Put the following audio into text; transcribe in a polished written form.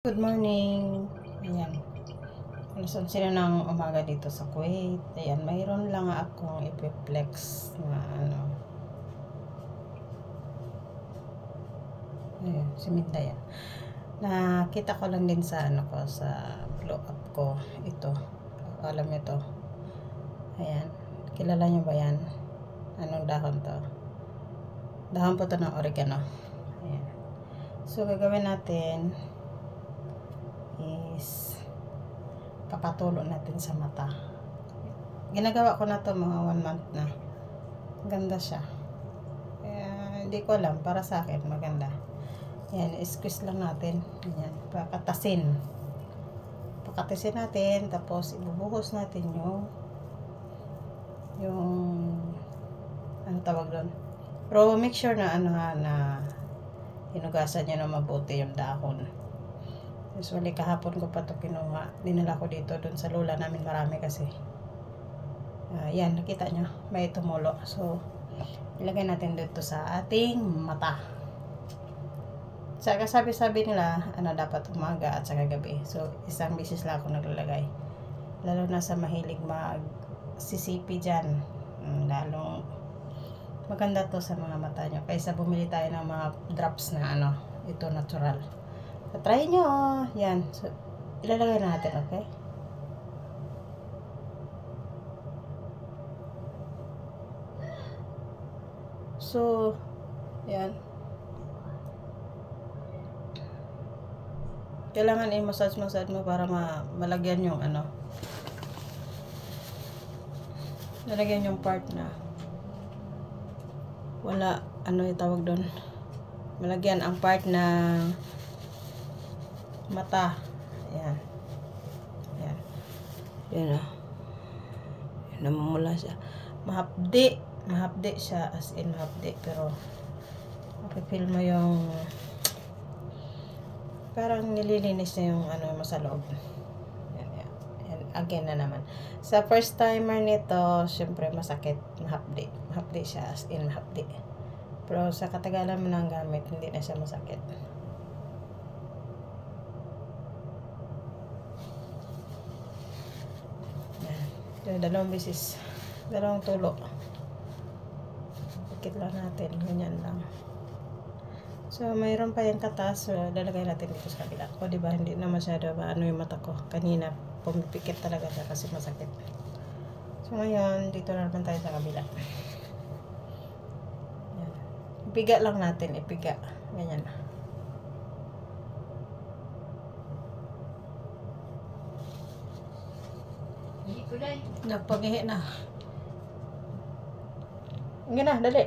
Good morning. Ayan. Alas 11 ng umaga dito sa Kuwait. Ayan, mayroon lang akong ipiplex na Ayan, si Minda yan. Nakita ko lang din sa sa blow up ko. Ito. Alam niyo to. Ayan. Kilala niyo ba yan? Anong dahon to? Dahon po to ng oregano. Ayan. So, gagawin natin is papatulo natin sa mata. Ginagawa ko na to mga 1 month na. Ganda siya. Hindi ko alam, para sa akin maganda. Yan, squeeze lang natin. Ganyan, pakatasin. Pakatasin natin, tapos ibubuhos natin yung ano tawag doon. Pero make sure na na hinugasan niyo na mabuti yung dahon. Usually kahapon ko pa ito kinuha. Dinala ko dito dun sa lola namin, marami kasi. Yan, nakita nyo. May tumulo. So, ilagay natin dito sa ating mata. Sabi nila, dapat umaga at saka gabi. So, isang bisis lang ako naglalagay. Lalo na sa mahilig mag-sisipi dyan. Lalong maganda to sa mga mata nyo. Kaysa bumili tayo ng mga drops na ito natural. So, try nyo. Yan. So, ilalagay na natin, okay? So, yan. Kailangan i-massage mo para malagyan yung malagyan yung part na wala, yung tawag doon. Malagyan ang part na mata. Ayan. Ayan. Ayan o. Namumula siya. Mahapdi. Mahapdi siya. As in mahapdi. Pero mapipil mo yung parang nililinis niya yung sa loob. Ayan, ayan. Ayan. Again na naman. Sa first timer nito, syempre masakit. Mahapdi. Mahapdi siya. As in mahapdi. Pero sa katagalan mo ng gamit, hindi na siya masakit. Dalawang bisis, dalawang tulo. Pikit lang natin, ganyan lang. So, mayroon pa yung katas, so lalagay natin dito sa kabila. O, diba, hindi na masyado yung mata ko. Kanina, pumipikit talaga siya kasi masakit. So, ngayon, dito na naman tayo sa kabila. Yan. Ipiga lang natin, ipiga. Ganyan na. Nagpagihi na. Nga na, dali.